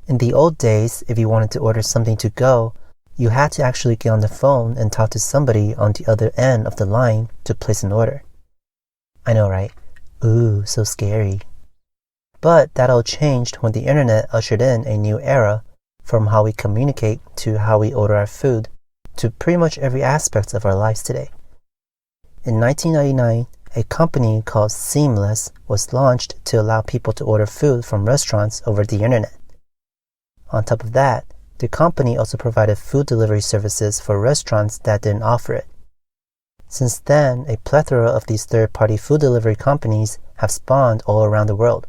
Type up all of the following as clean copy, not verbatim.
In the old days, if you wanted to order something to go, you had to actually get on the phone and talk to somebody on the other end of the line to place an order. I know, right? Ooh, so scary. But that all changed when the internet ushered in a new era, from how we communicate to how we order our food, to pretty much every aspect of our lives today. In 1999, a company called Seamless was launched to allow people to order food from restaurants over the internet. On top of that, the company also provided food delivery services for restaurants that didn't offer it. Since then, a plethora of these third-party food delivery companies have spawned all around the world.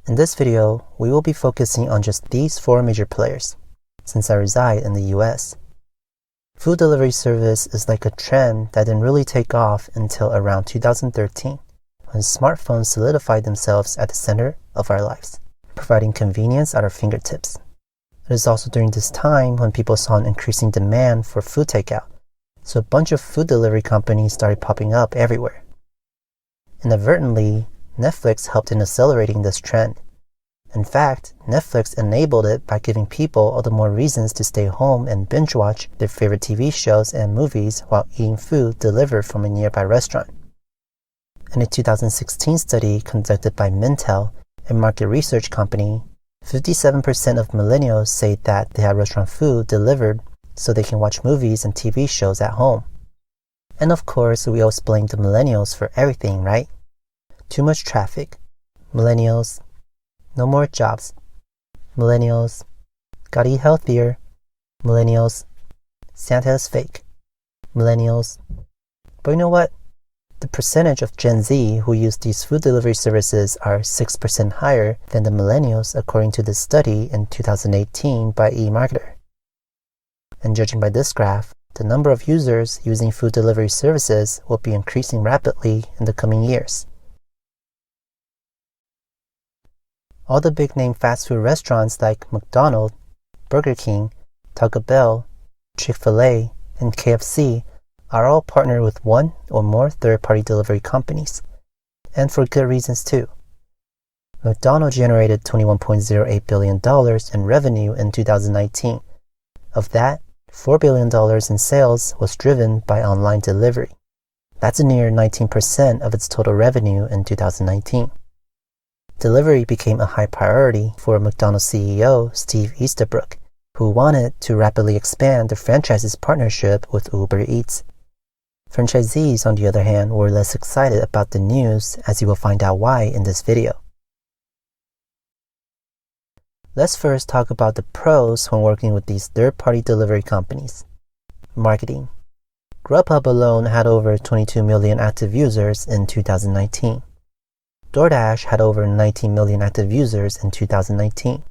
In this video, we will be focusing on just these 4 major players, since I reside in the US. Food delivery service is like a trend that didn't really take off until around 2013, when smartphones solidified themselves at the center of our lives, providing convenience at our fingertips. It is also during this time when people saw an increasing demand for food takeout, so a bunch of food delivery companies started popping up everywhere. Inadvertently, Netflix helped in accelerating this trend. In fact, Netflix enabled it by giving people all the more reasons to stay home and binge watch their favorite TV shows and movies while eating food delivered from a nearby restaurant. In a 2016 study conducted by Mintel, a market research company, 57% of millennials say that they have restaurant food delivered so they can watch movies and TV shows at home. And of course, we always blame the millennials for everything, right? Too much traffic. Millennials. No more jobs. Millennials. Gotta eat healthier. Millennials. Santa is fake. Millennials. But you know what? The percentage of Gen Z who use these food delivery services are 6% higher than the millennials according to this study in 2018 by eMarketer. And judging by this graph, the number of users using food delivery services will be increasing rapidly in the coming years. All the big-name fast food restaurants like McDonald's, Burger King, Taco Bell, Chick-fil-A, and KFC are all partnered with one or more third-party delivery companies, and for good reasons too. McDonald's generated $21.08 billion in revenue in 2019. Of that, $4 billion in sales was driven by online delivery. That's a near 19% of its total revenue in 2019. Delivery became a high priority for McDonald's CEO Steve Easterbrook, who wanted to rapidly expand the franchise's partnership with Uber Eats. Franchisees, on the other hand, were less excited about the news, as you will find out why in this video. Let's first talk about the pros when working with these third-party delivery companies. Marketing. Grubhub alone had over 22 million active users in 2019. DoorDash had over 19 million active users in 2019.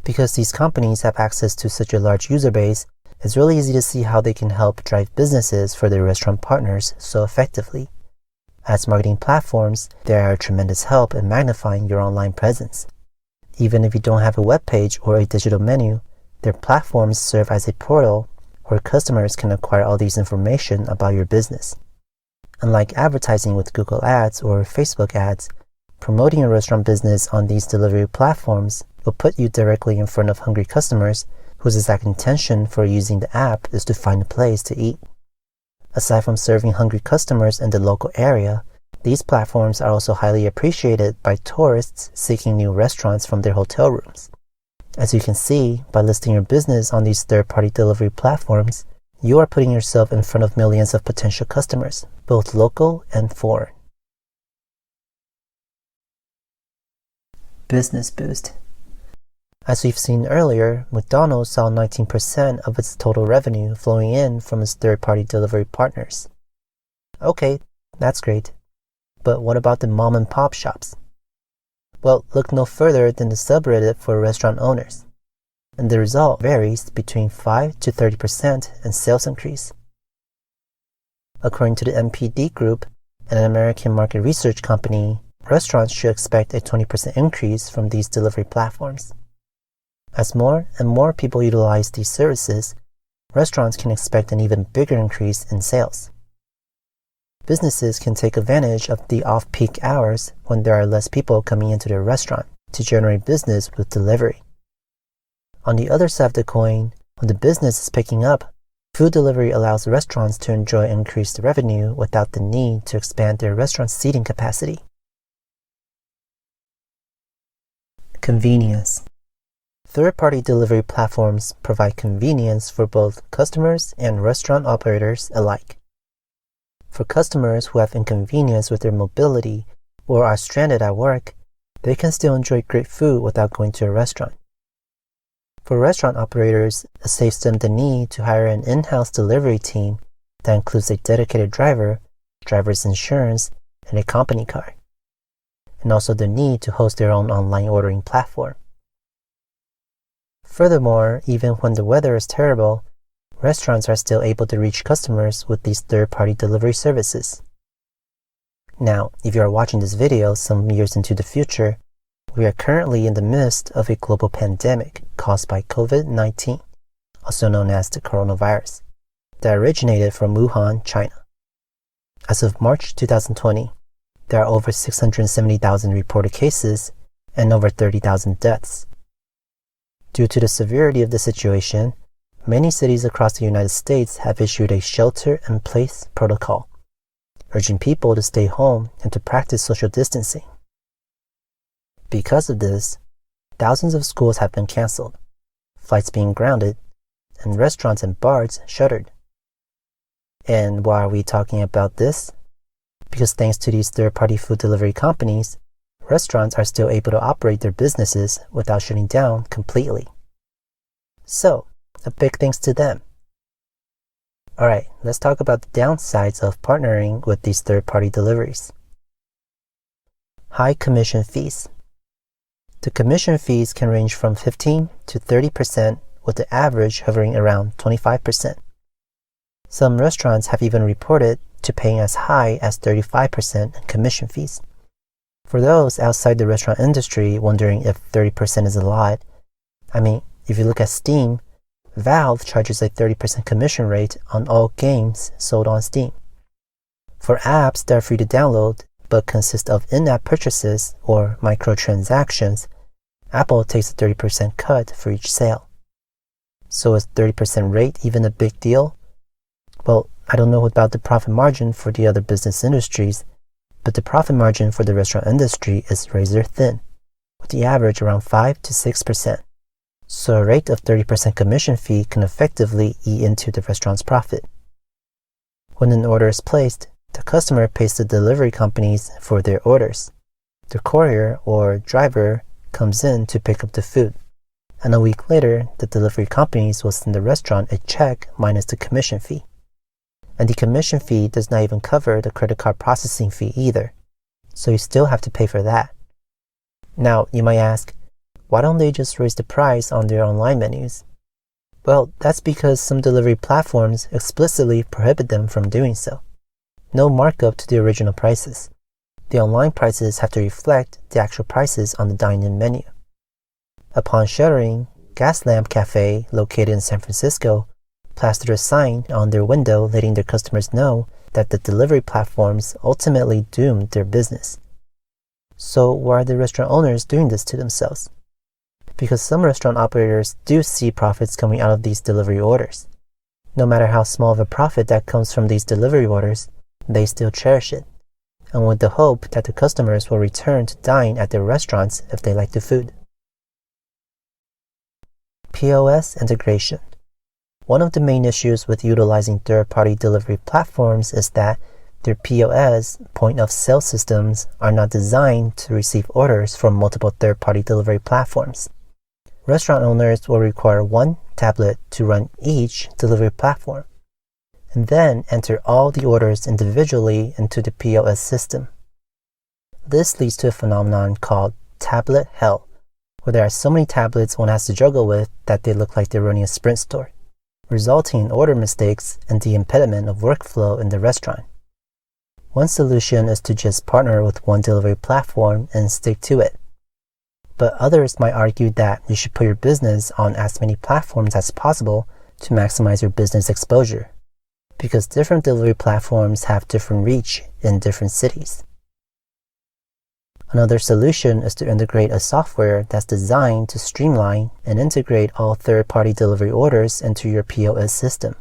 Because these companies have access to such a large user base, it's really easy to see how they can help drive businesses for their restaurant partners so effectively. As marketing platforms, they are a tremendous help in magnifying your online presence. Even if you don't have a web page or a digital menu, their platforms serve as a portal where customers can acquire all this information about your business. Unlike advertising with Google Ads or Facebook ads, promoting your restaurant business on these delivery platforms will put you directly in front of hungry customers whose exact intention for using the app is to find a place to eat. Aside from serving hungry customers in the local area, these platforms are also highly appreciated by tourists seeking new restaurants from their hotel rooms. As you can see, by listing your business on these third-party delivery platforms, you are putting yourself in front of millions of potential customers, both local and foreign. Business boost. As we've seen earlier, McDonald's saw 19% of its total revenue flowing in from its third-party delivery partners. Okay, that's great. But what about the mom-and-pop shops? Well, look no further than the subreddit for restaurant owners. And the result varies between 5 to 30% in sales increase. According to the MPD Group, an American market research company, restaurants should expect a 20% increase from these delivery platforms. As more and more people utilize these services, restaurants can expect an even bigger increase in sales. Businesses can take advantage of the off-peak hours when there are less people coming into their restaurant to generate business with delivery. On the other side of the coin, when the business is picking up, food delivery allows restaurants to enjoy increased revenue without the need to expand their restaurant seating capacity. Convenience. Third-party delivery platforms provide convenience for both customers and restaurant operators alike. For customers who have inconvenience with their mobility or are stranded at work, they can still enjoy great food without going to a restaurant. For restaurant operators, it saves them the need to hire an in-house delivery team that includes a dedicated driver, driver's insurance, and a company car, and also the need to host their own online ordering platform. Furthermore, even when the weather is terrible, restaurants are still able to reach customers with these third-party delivery services. Now, if you are watching this video some years into the future, we are currently in the midst of a global pandemic caused by COVID-19, also known as the coronavirus, that originated from Wuhan, China. As of March 2020, there are over 670,000 reported cases and over 30,000 deaths. Due to the severity of the situation, many cities across the United States have issued a shelter-in-place protocol, urging people to stay home and to practice social distancing. Because of this, thousands of schools have been canceled, flights being grounded, and restaurants and bars shuttered. And why are we talking about this? Because thanks to these third-party food delivery companies, restaurants are still able to operate their businesses without shutting down completely. So, a big thanks to them. Alright, let's talk about the downsides of partnering with these third-party deliveries. High commission fees. The commission fees can range from 15 to 30%, with the average hovering around 25%. Some restaurants have even reported to paying as high as 35% in commission fees. For those outside the restaurant industry wondering if 30% is a lot, if you look at Steam, Valve charges a 30% commission rate on all games sold on Steam. For apps that are free to download but consist of in-app purchases or microtransactions, Apple takes a 30% cut for each sale. So is 30% rate even a big deal? Well, I don't know about the profit margin for the other business industries, but the profit margin for the restaurant industry is razor thin, with the average around 5 to 6%. So a rate of 30% commission fee can effectively eat into the restaurant's profit. When an order is placed, the customer pays the delivery companies for their orders. The courier or driver comes in to pick up the food, and a week later, the delivery companies will send the restaurant a check minus the commission fee. And the commission fee does not even cover the credit card processing fee either, so you still have to pay for that. Now, you might ask, why don't they just raise the price on their online menus? Well, that's because some delivery platforms explicitly prohibit them from doing so. No markup to the original prices. The online prices have to reflect the actual prices on the dine-in menu. Upon shuttering, Gaslamp Cafe, located in San Francisco, plastered a sign on their window letting their customers know that the delivery platforms ultimately doomed their business. So why are the restaurant owners doing this to themselves? Because some restaurant operators do see profits coming out of these delivery orders. No matter how small of a profit that comes from these delivery orders, they still cherish it, and with the hope that the customers will return to dine at their restaurants if they like the food. POS Integration. One of the main issues with utilizing third-party delivery platforms is that their POS, point of sale systems, are not designed to receive orders from multiple third-party delivery platforms. Restaurant owners will require one tablet to run each delivery platform, and then enter all the orders individually into the POS system. This leads to a phenomenon called tablet hell, where there are so many tablets one has to juggle with that they look like they're running a Sprint store, resulting in order mistakes and the impediment of workflow in the restaurant. One solution is to just partner with one delivery platform and stick to it. But others might argue that you should put your business on as many platforms as possible to maximize your business exposure, because different delivery platforms have different reach in different cities. Another solution is to integrate a software that's designed to streamline and integrate all third-party delivery orders into your POS system.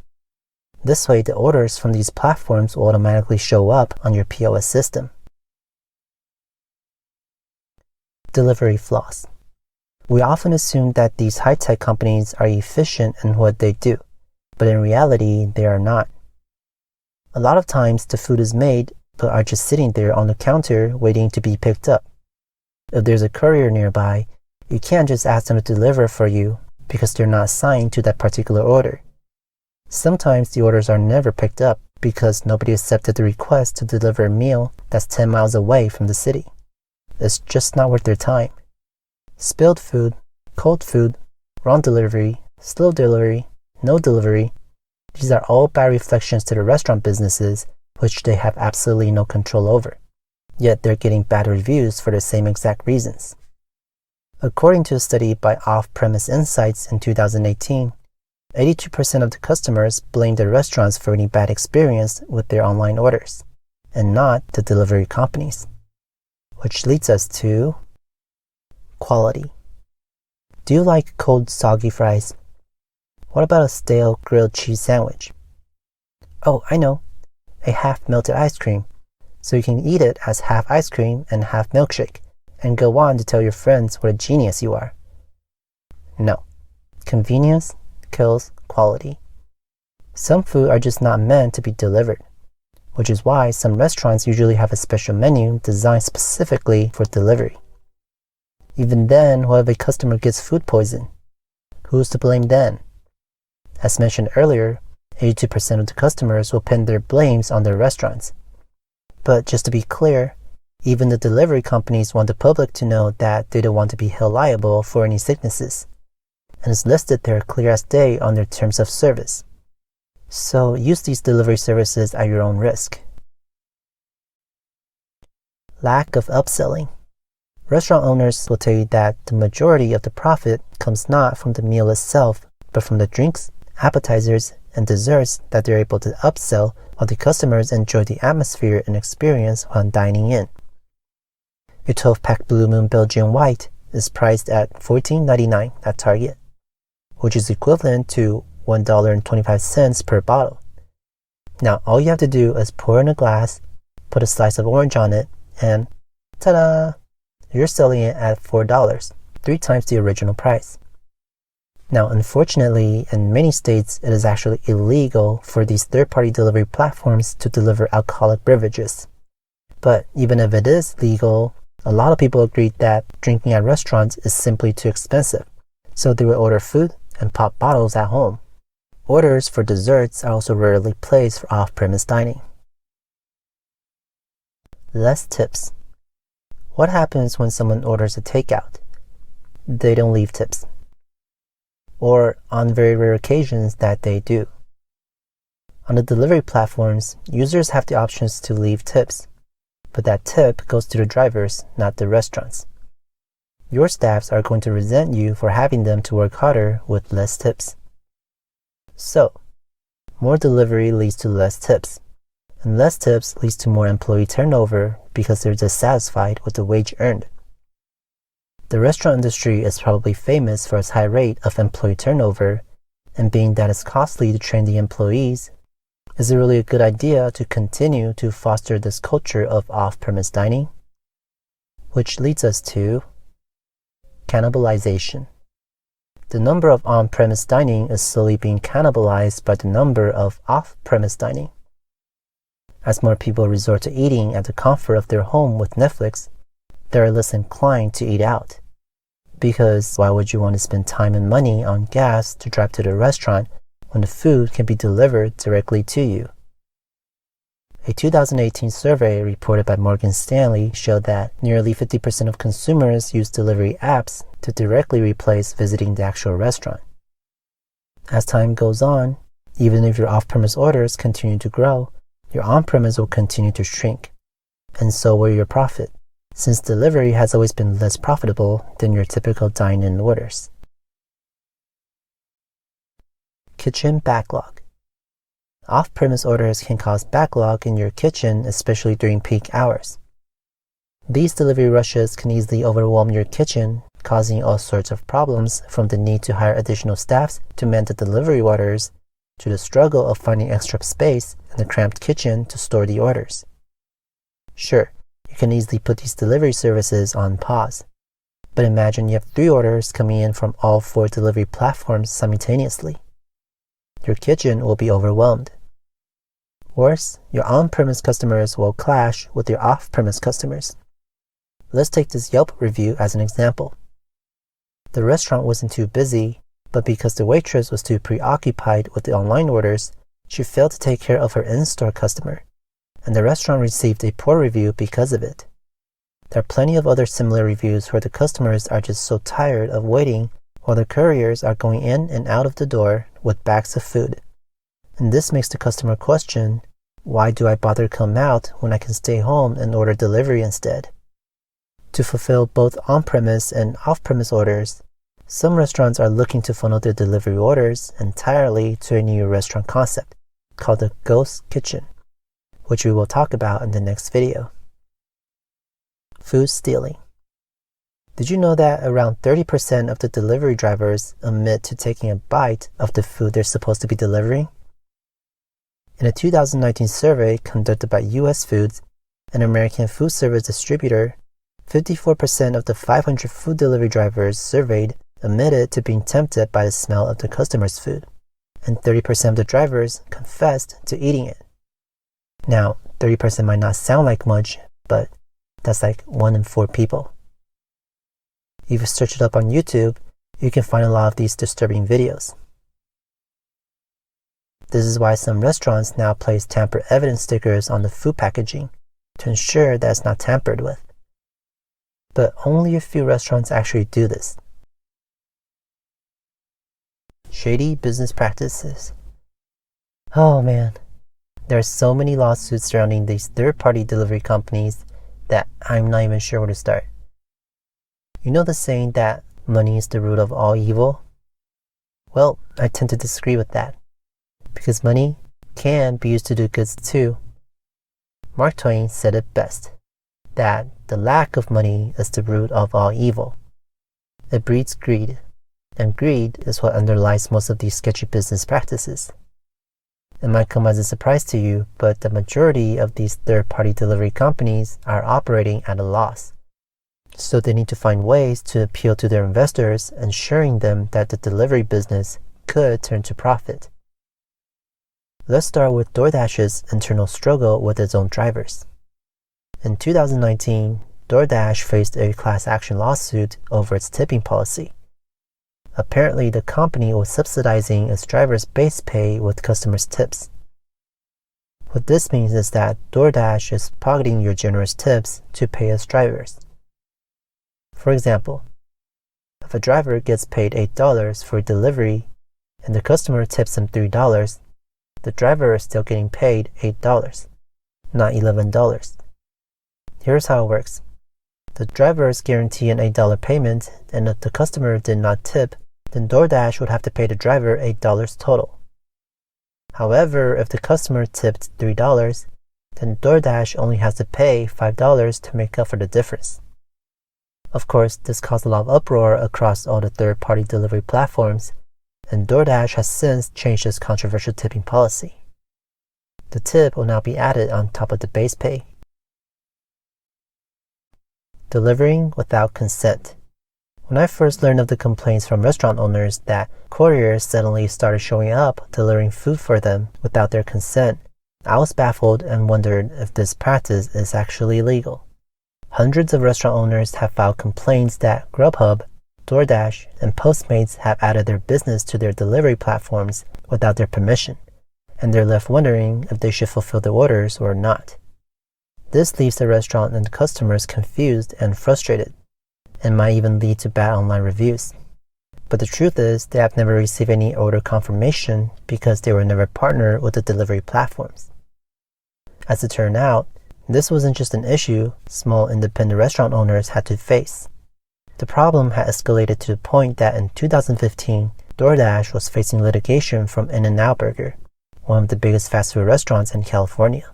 This way, the orders from these platforms will automatically show up on your POS system. Delivery flaws. We often assume that these high-tech companies are efficient in what they do, but in reality, they are not. A lot of times, the food is made but are just sitting there on the counter waiting to be picked up. If there's a courier nearby, you can't just ask them to deliver for you because they're not assigned to that particular order. Sometimes the orders are never picked up because nobody accepted the request to deliver a meal that's 10 miles away from the city. It's just not worth their time. Spilled food, cold food, wrong delivery, slow delivery, no delivery, these are all bad reflections to the restaurant businesses which they have absolutely no control over. Yet they're getting bad reviews for the same exact reasons. According to a study by Off-Premise Insights in 2018, 82% of the customers blame the restaurants for any bad experience with their online orders, and not the delivery companies. Which leads us to quality. Do you like cold, soggy fries? What about a stale grilled cheese sandwich? Oh, I know. A half-melted ice cream, so you can eat it as half ice cream and half milkshake, and go on to tell your friends what a genius you are. No. Convenience kills quality. Some food are just not meant to be delivered, which is why some restaurants usually have a special menu designed specifically for delivery. Even then, what if a customer gets food poison? Who's to blame then? As mentioned earlier, 82% of the customers will pin their blames on their restaurants. But just to be clear, even the delivery companies want the public to know that they don't want to be held liable for any sicknesses, and it's listed there clear as day on their terms of service. So use these delivery services at your own risk. Lack of upselling. Restaurant owners will tell you that the majority of the profit comes not from the meal itself, but from the drinks, appetizers, and desserts that they're able to upsell while the customers enjoy the atmosphere and experience while dining in. A 12-pack Blue Moon Belgian White is priced at $14.99 at Target, which is equivalent to $1.25 per bottle. Now, all you have to do is pour in a glass, put a slice of orange on it, and ta-da! You're selling it at $4, 3 times the original price. Now, unfortunately, in many states, it is actually illegal for these third-party delivery platforms to deliver alcoholic beverages. But even if it is legal, a lot of people agree that drinking at restaurants is simply too expensive, so they will order food and pop bottles at home. Orders for desserts are also rarely placed for off-premise dining. Less tips. What happens when someone orders a takeout? They don't leave tips. Or on very rare occasions that they do. On the delivery platforms, users have the options to leave tips, but that tip goes to the drivers, not the restaurants. Your staffs are going to resent you for having them to work harder with less tips. So, more delivery leads to less tips, and less tips leads to more employee turnover because they're dissatisfied with the wage earned. The restaurant industry is probably famous for its high rate of employee turnover, and being that it's costly to train the employees, is it really a good idea to continue to foster this culture of off-premise dining? Which leads us to cannibalization. The number of on-premise dining is slowly being cannibalized by the number of off-premise dining. As more people resort to eating at the comfort of their home with Netflix, they are less inclined to eat out. Because why would you want to spend time and money on gas to drive to the restaurant when the food can be delivered directly to you? A 2018 survey reported by Morgan Stanley showed that nearly 50% of consumers use delivery apps to directly replace visiting the actual restaurant. As time goes on, even if your off-premise orders continue to grow, your on-premise will continue to shrink, and so will your profit, since delivery has always been less profitable than your typical dine-in orders. Kitchen backlog. Off-premise orders can cause backlog in your kitchen, especially during peak hours. These delivery rushes can easily overwhelm your kitchen, causing all sorts of problems, from the need to hire additional staffs to man the delivery orders, to the struggle of finding extra space in the cramped kitchen to store the orders. Sure, you can easily put these delivery services on pause, but imagine you have 3 orders coming in from all 4 delivery platforms simultaneously. Your kitchen will be overwhelmed. Worse, your on-premise customers will clash with your off-premise customers. Let's take this Yelp review as an example. The restaurant wasn't too busy, but because the waitress was too preoccupied with the online orders, she failed to take care of her in-store customer, and the restaurant received a poor review because of it. There are plenty of other similar reviews where the customers are just so tired of waiting while the couriers are going in and out of the door with bags of food. And this makes the customer question, why do I bother come out when I can stay home and order delivery instead? To fulfill both on-premise and off-premise orders, some restaurants are looking to funnel their delivery orders entirely to a new restaurant concept called the ghost kitchen, which we will talk about in the next video. Food stealing. Did you know that around 30% of the delivery drivers admit to taking a bite of the food they're supposed to be delivering? In a 2019 survey conducted by US Foods, an American food service distributor, 54% of the 500 food delivery drivers surveyed admitted to being tempted by the smell of the customer's food, and 30% of the drivers confessed to eating it. Now, 30% might not sound like much, but that's like 1 in 4 people. If you search it up on YouTube, you can find a lot of these disturbing videos. This is why some restaurants now place tamper evidence stickers on the food packaging to ensure that it's not tampered with. But only a few restaurants actually do this. Shady business practices. Oh man, there are so many lawsuits surrounding these third-party delivery companies that I'm not even sure where to start. You know the saying that money is the root of all evil? Well, I tend to disagree with that, because money can be used to do good too. Mark Twain said it best, that the lack of money is the root of all evil. It breeds greed, and greed is what underlies most of these sketchy business practices. It might come as a surprise to you, but the majority of these third-party delivery companies are operating at a loss. So they need to find ways to appeal to their investors, ensuring them that the delivery business could turn to profit. Let's start with DoorDash's internal struggle with its own drivers. In 2019, DoorDash faced a class action lawsuit over its tipping policy. Apparently, the company was subsidizing its drivers' base pay with customers' tips. What this means is that DoorDash is pocketing your generous tips to pay its drivers. For example, if a driver gets paid $8 for delivery and the customer tips him $3, the driver is still getting paid $8, not $11. Here's how it works. The drivers guarantee an $8 payment, and if the customer did not tip, then DoorDash would have to pay the driver $8 total. However, if the customer tipped $3, then DoorDash only has to pay $5 to make up for the difference. Of course, this caused a lot of uproar across all the third-party delivery platforms, and DoorDash has since changed its controversial tipping policy. The tip will now be added on top of the base pay. Delivering without consent. When I first learned of the complaints from restaurant owners that couriers suddenly started showing up delivering food for them without their consent, I was baffled and wondered if this practice is actually legal. Hundreds of restaurant owners have filed complaints that Grubhub, DoorDash, and Postmates have added their business to their delivery platforms without their permission, and they're left wondering if they should fulfill the orders or not. This leaves the restaurant and customers confused and frustrated, and might even lead to bad online reviews. But the truth is, they have never received any order confirmation because they were never partnered with the delivery platforms. As it turned out, this wasn't just an issue small independent restaurant owners had to face. The problem had escalated to the point that in 2015, DoorDash was facing litigation from In-N-Out Burger, one of the biggest fast food restaurants in California.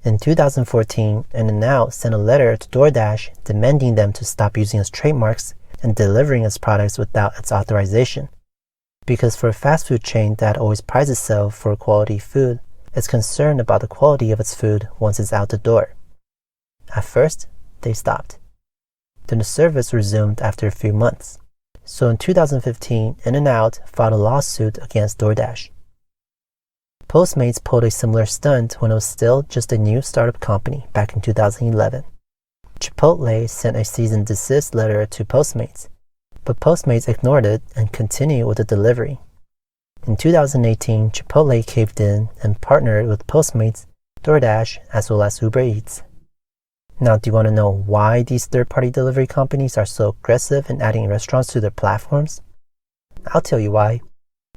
In 2014, In-N-Out sent a letter to DoorDash demanding them to stop using its trademarks and delivering its products without its authorization. Because for a fast food chain that always prides itself for quality food, it's concerned about the quality of its food once it's out the door. At first, they stopped. Then the service resumed after a few months. So in 2015, In-N-Out filed a lawsuit against DoorDash. Postmates pulled a similar stunt when it was still just a new startup company back in 2011. Chipotle sent a cease and desist letter to Postmates, but Postmates ignored it and continued with the delivery. In 2018, Chipotle caved in and partnered with Postmates, DoorDash, as well as Uber Eats. Now, do you want to know why these third-party delivery companies are so aggressive in adding restaurants to their platforms? I'll tell you why.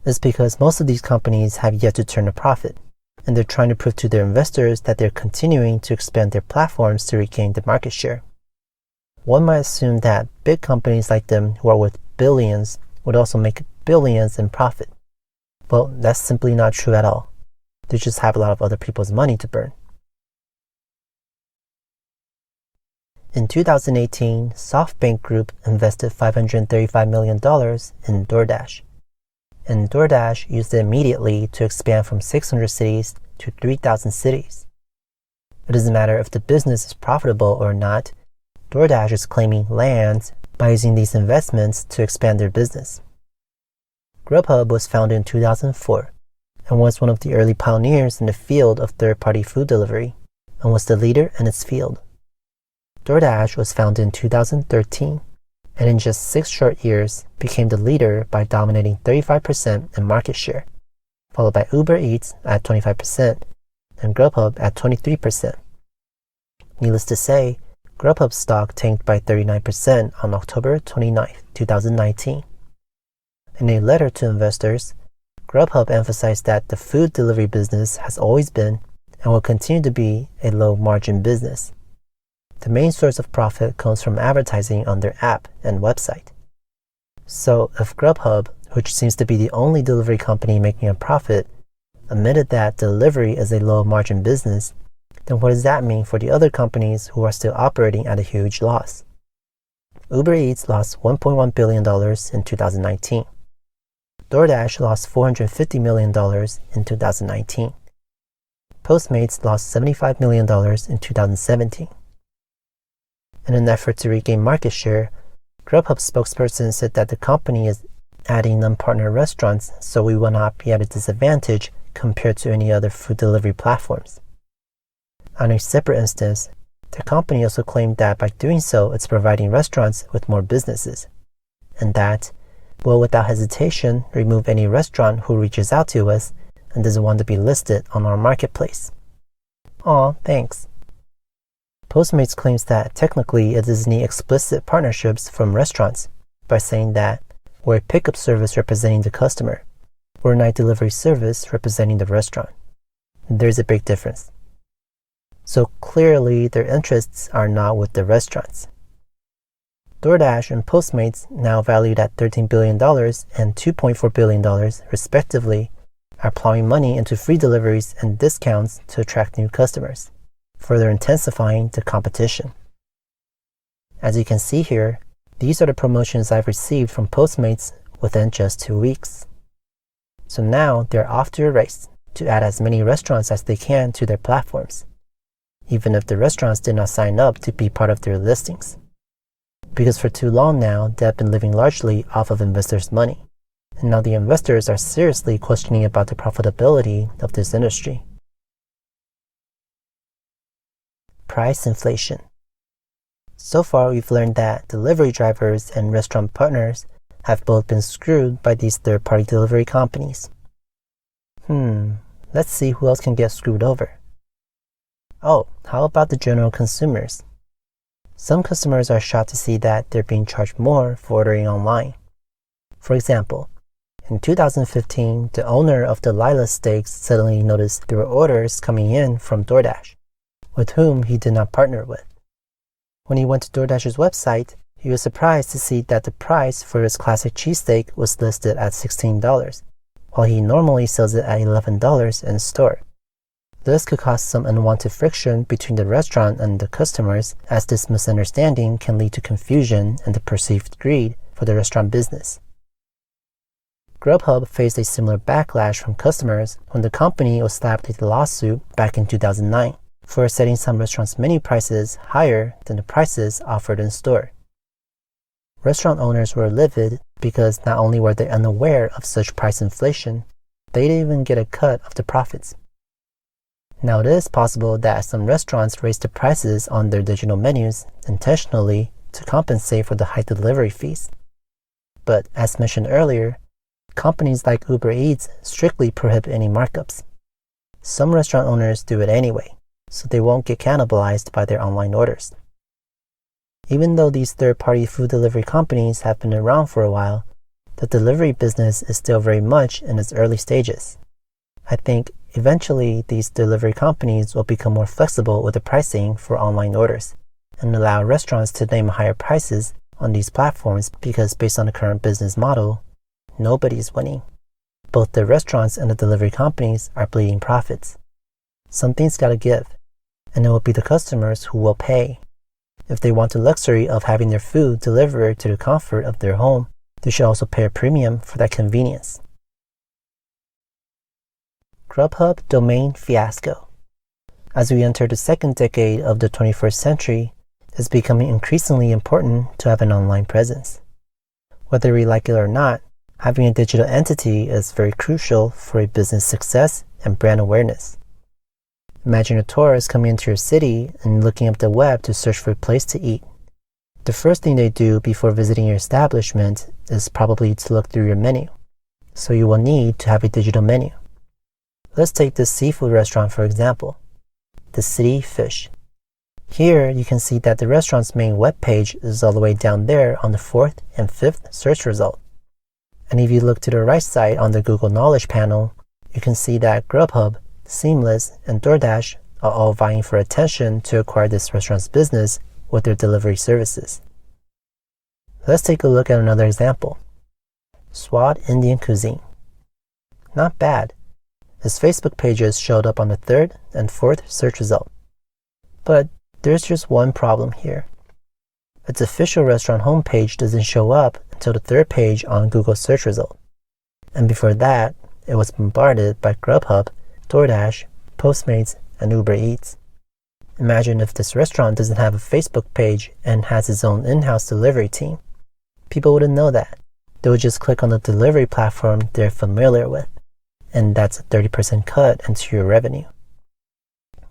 It's because most of these companies have yet to turn a profit, and they're trying to prove to their investors that they're continuing to expand their platforms to regain the market share. One might assume that big companies like them who are worth billions would also make billions in profit. Well, that's simply not true at all. They just have a lot of other people's money to burn. In 2018, SoftBank Group invested $535 million in DoorDash. And DoorDash used it immediately to expand from 600 cities to 3,000 cities. It doesn't matter if the business is profitable or not, DoorDash is claiming land by using these investments to expand their business. Grubhub was founded in 2004 and was one of the early pioneers in the field of third-party food delivery and was the leader in its field. DoorDash was founded in 2013 and in just 6 short years became the leader by dominating 35% in market share, followed by Uber Eats at 25% and Grubhub at 23%. Needless to say, Grubhub's stock tanked by 39% on October 29, 2019. In a letter to investors, Grubhub emphasized that the food delivery business has always been and will continue to be a low-margin business. The main source of profit comes from advertising on their app and website. So if Grubhub, which seems to be the only delivery company making a profit, admitted that delivery is a low-margin business, then what does that mean for the other companies who are still operating at a huge loss? Uber Eats lost $1.1 billion in 2019. DoorDash lost $450 million in 2019. Postmates lost $75 million in 2017. In an effort to regain market share, Grubhub's spokesperson said that the company is adding non-partner restaurants so we will not be at a disadvantage compared to any other food delivery platforms. On a separate instance, the company also claimed that by doing so, it's providing restaurants with more businesses, and that will without hesitation remove any restaurant who reaches out to us and doesn't want to be listed on our marketplace. Aw, thanks. Postmates claims that technically it doesn't need explicit partnerships from restaurants by saying that we're a pickup service representing the customer, we're a night delivery service representing the restaurant. There's a big difference. So clearly their interests are not with the restaurants. DoorDash and Postmates, now valued at $13 billion and $2.4 billion respectively, are plowing money into free deliveries and discounts to attract new customers, further intensifying the competition. As you can see here, these are the promotions I've received from Postmates within just 2 weeks. So now they're off to a race to add as many restaurants as they can to their platforms, even if the restaurants did not sign up to be part of their listings. Because for too long now, they have been living largely off of investors' money, and now the investors are seriously questioning about the profitability of this industry. Price inflation. So far, we've learned that delivery drivers and restaurant partners have both been screwed by these third-party delivery companies. Let's see who else can get screwed over. Oh, how about the general consumers? Some customers are shocked to see that they're being charged more for ordering online. For example, in 2015, the owner of the Lila Steaks suddenly noticed there were orders coming in from DoorDash, with whom he did not partner with. When he went to DoorDash's website, he was surprised to see that the price for his classic cheesesteak was listed at $16, while he normally sells it at $11 in store. This could cause some unwanted friction between the restaurant and the customers, as this misunderstanding can lead to confusion and the perceived greed for the restaurant business. Grubhub faced a similar backlash from customers when the company was slapped with a lawsuit back in 2009 for setting some restaurants' menu prices higher than the prices offered in store. Restaurant owners were livid because not only were they unaware of such price inflation, they didn't even get a cut of the profits. Now, it is possible that some restaurants raised the prices on their digital menus intentionally to compensate for the high delivery fees. But as mentioned earlier, companies like Uber Eats strictly prohibit any markups. Some restaurant owners do it anyway, so they won't get cannibalized by their online orders. Even though these third-party food delivery companies have been around for a while, the delivery business is still very much in its early stages. I think eventually these delivery companies will become more flexible with the pricing for online orders and allow restaurants to name higher prices on these platforms because based on the current business model, nobody's winning. Both the restaurants and the delivery companies are bleeding profits. Something's gotta give, and it will be the customers who will pay. If they want the luxury of having their food delivered to the comfort of their home, they should also pay a premium for that convenience. Grubhub domain fiasco. As we enter the second decade of the 21st century, it's becoming increasingly important to have an online presence. Whether we like it or not, having a digital entity is very crucial for a business success and brand awareness. Imagine a tourist coming into your city and looking up the web to search for a place to eat. The first thing they do before visiting your establishment is probably to look through your menu, so you will need to have a digital menu. Let's take this seafood restaurant for example, the City Fish. Here you can see that the restaurant's main web page is all the way down there on the 4th and 5th search result. And if you look to the right side on the Google Knowledge panel, you can see that Grubhub, Seamless, and DoorDash are all vying for attention to acquire this restaurant's business with their delivery services. Let's take a look at another example. Swad Indian Cuisine. Not bad. Its Facebook pages showed up on the 3rd and 4th search result. But there's just one problem here. Its official restaurant homepage doesn't show up until the 3rd page on Google search result. And before that, it was bombarded by Grubhub, DoorDash, Postmates, and Uber Eats. Imagine if this restaurant doesn't have a Facebook page and has its own in-house delivery team. People wouldn't know that. They would just click on the delivery platform they're familiar with, and that's a 30% cut into your revenue.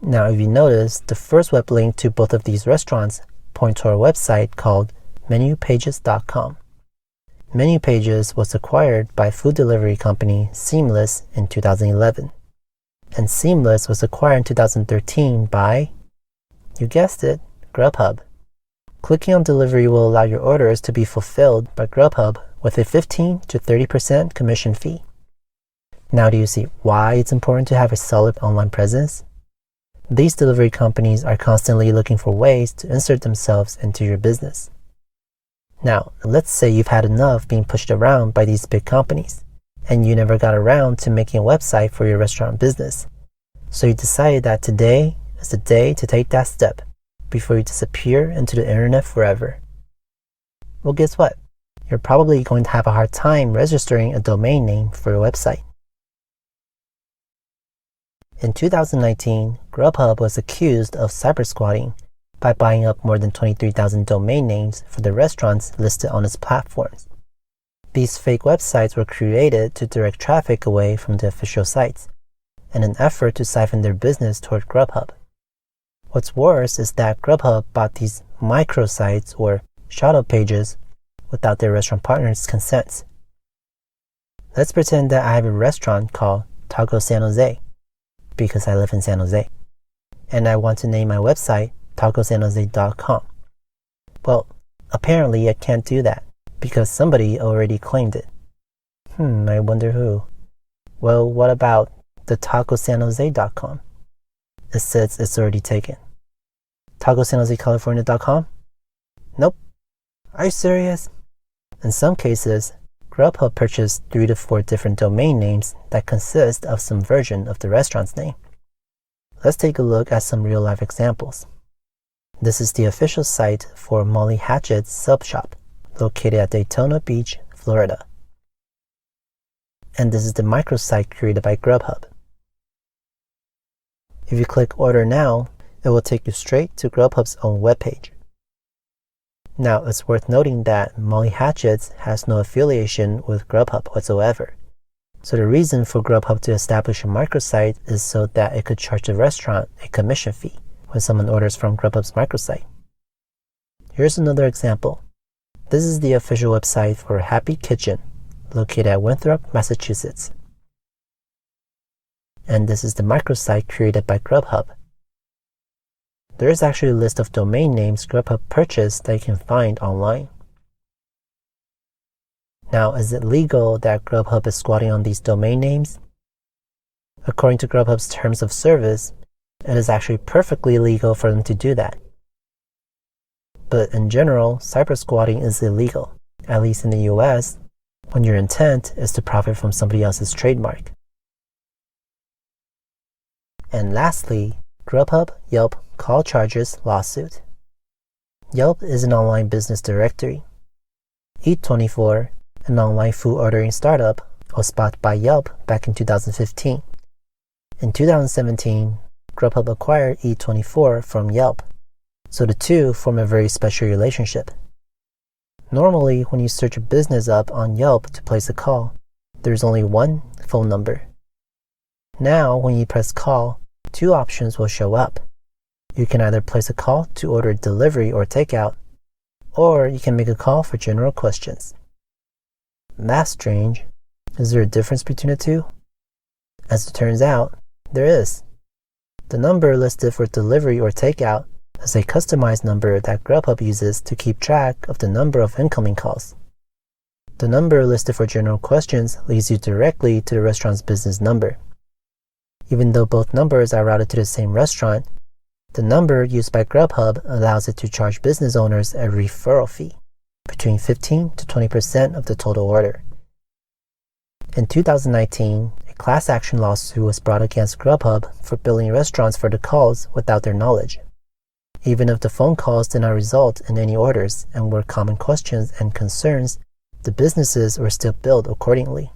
Now, if you notice, the first web link to both of these restaurants point to our website called menupages.com. Menupages was acquired by food delivery company Seamless in 2011. And Seamless was acquired in 2013 by, you guessed it, Grubhub. Clicking on delivery will allow your orders to be fulfilled by Grubhub with a 15 to 30% commission fee. Now do you see why it's important to have a solid online presence? These delivery companies are constantly looking for ways to insert themselves into your business. Now, let's say you've had enough being pushed around by these big companies, and you never got around to making a website for your restaurant business. So you decided that today is the day to take that step before you disappear into the internet forever. Well, guess what? You're probably going to have a hard time registering a domain name for your website. In 2019, Grubhub was accused of cybersquatting by buying up more than 23,000 domain names for the restaurants listed on its platforms. These fake websites were created to direct traffic away from the official sites, in an effort to siphon their business toward Grubhub. What's worse is that Grubhub bought these microsites or shadow pages without their restaurant partners' consent. Let's pretend that I have a restaurant called Taco San Jose, because I live in San Jose, and I want to name my website tacosanjose.com. Well, apparently I can't do that because somebody already claimed it. I wonder who. Well, what about the tacosanjose.com? It says it's already taken. tacosanjosecalifornia.com? Nope. Are you serious? In some cases, Grubhub purchased 3 to 4 different domain names that consist of some version of the restaurant's name. Let's take a look at some real-life examples. This is the official site for Molly Hatchett's sub shop, located at Daytona Beach, Florida. And this is the microsite created by Grubhub. If you click Order Now, it will take you straight to Grubhub's own webpage. Now, it's worth noting that Molly Hatchett's has no affiliation with Grubhub whatsoever. So the reason for Grubhub to establish a microsite is so that it could charge the restaurant a commission fee when someone orders from Grubhub's microsite. Here's another example. This is the official website for Happy Kitchen, located at Winthrop, Massachusetts. And this is the microsite created by Grubhub. There is actually a list of domain names Grubhub purchased that you can find online. Now, is it legal that Grubhub is squatting on these domain names? According to Grubhub's terms of service, it is actually perfectly legal for them to do that. But in general, cyber squatting is illegal, at least in the US, when your intent is to profit from somebody else's trademark. And lastly, Grubhub Yelp call charges lawsuit. Yelp is an online business directory. Eat24, an online food ordering startup, was bought by Yelp back in 2015. In 2017, Grubhub acquired Eat24 from Yelp, so the two form a very special relationship. Normally, when you search a business up on Yelp to place a call, there's only one phone number. Now, when you press call, two options will show up. You can either place a call to order delivery or takeout, or you can make a call for general questions. That's strange. Is there a difference between the two? As it turns out, there is. The number listed for delivery or takeout is a customized number that Grubhub uses to keep track of the number of incoming calls. The number listed for general questions leads you directly to the restaurant's business number. Even though both numbers are routed to the same restaurant, the number used by Grubhub allows it to charge business owners a referral fee, between 15 to 20% of the total order. In 2019, a class action lawsuit was brought against Grubhub for billing restaurants for the calls without their knowledge, even if the phone calls did not result in any orders and were common questions and concerns. The businesses were still billed accordingly.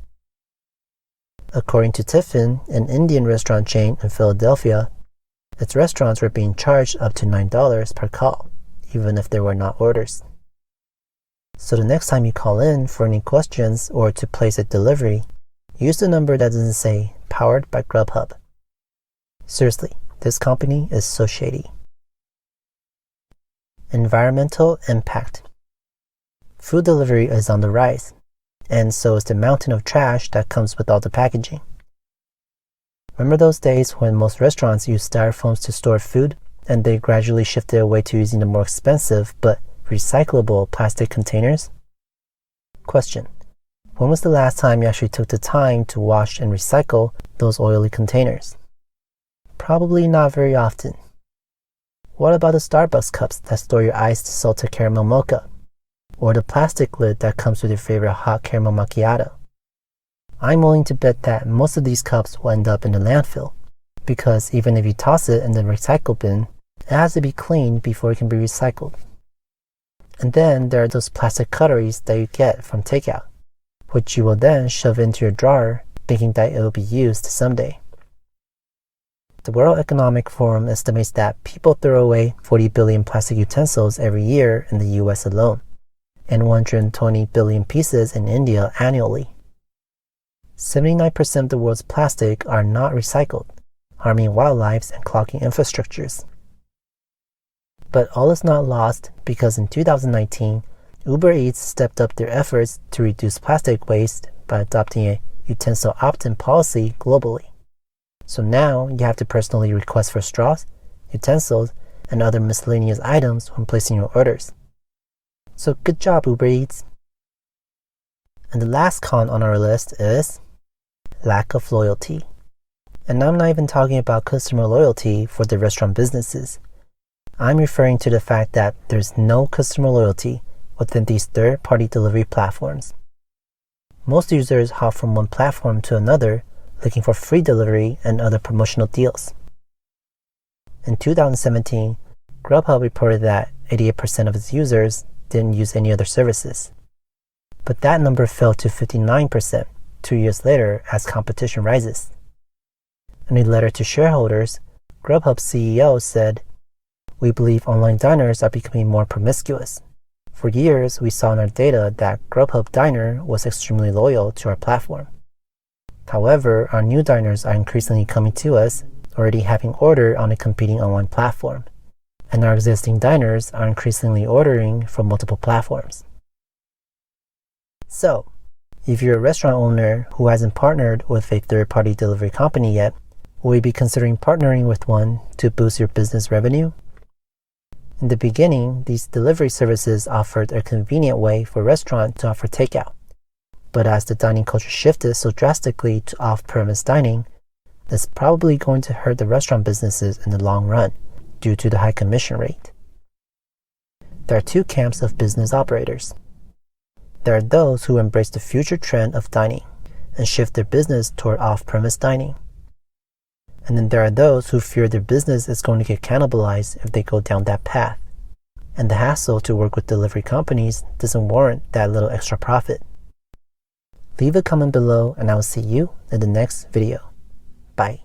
According to Tiffin, an Indian restaurant chain in Philadelphia, its restaurants were being charged up to $9 per call, even if there were not orders. So the next time you call in for any questions or to place a delivery, use the number that doesn't say powered by Grubhub. Seriously, this company is so shady. Environmental impact. Food delivery is on the rise, and so is the mountain of trash that comes with all the packaging. Remember those days when most restaurants used styrofoams to store food, and they gradually shifted away to using the more expensive but recyclable plastic containers? Question: when was the last time you actually took the time to wash and recycle those oily containers? Probably not very often. What about the Starbucks cups that store your iced salted caramel mocha? Or the plastic lid that comes with your favorite hot caramel macchiato? I'm willing to bet that most of these cups will end up in the landfill, because even if you toss it in the recycle bin, it has to be cleaned before it can be recycled. And then there are those plastic cutleries that you get from takeout, which you will then shove into your drawer, thinking that it will be used someday. The World Economic Forum estimates that people throw away 40 billion plastic utensils every year in the US alone, and 120 billion pieces in India annually. 79% of the world's plastic are not recycled, harming wildlife and clogging infrastructures. But all is not lost, because in 2019, Uber Eats stepped up their efforts to reduce plastic waste by adopting a utensil opt-in policy globally. So now you have to personally request for straws, utensils, and other miscellaneous items when placing your orders. So good job, Uber Eats. And the last con on our list is lack of loyalty. And I'm not even talking about customer loyalty for the restaurant businesses. I'm referring to the fact that there's no customer loyalty within these third-party delivery platforms. Most users hop from one platform to another looking for free delivery and other promotional deals. In 2017, Grubhub reported that 88% of its users didn't use any other services. But that number fell to 59% 2 years later as competition rises. In a letter to shareholders, Grubhub's CEO said, "We believe online diners are becoming more promiscuous. For years, we saw in our data that Grubhub Diner was extremely loyal to our platform. However, our new diners are increasingly coming to us, already having ordered on a competing online platform, and our existing diners are increasingly ordering from multiple platforms." So, if you're a restaurant owner who hasn't partnered with a third-party delivery company yet, will you be considering partnering with one to boost your business revenue? In the beginning, these delivery services offered a convenient way for restaurants to offer takeout. But as the dining culture shifted so drastically to off-premise dining, it's probably going to hurt the restaurant businesses in the long run due to the high commission rate. There are two camps of business operators. There are those who embrace the future trend of dining and shift their business toward off-premise dining. And then there are those who fear their business is going to get cannibalized if they go down that path. And the hassle to work with delivery companies doesn't warrant that little extra profit. Leave a comment below and I will see you in the next video. Bye.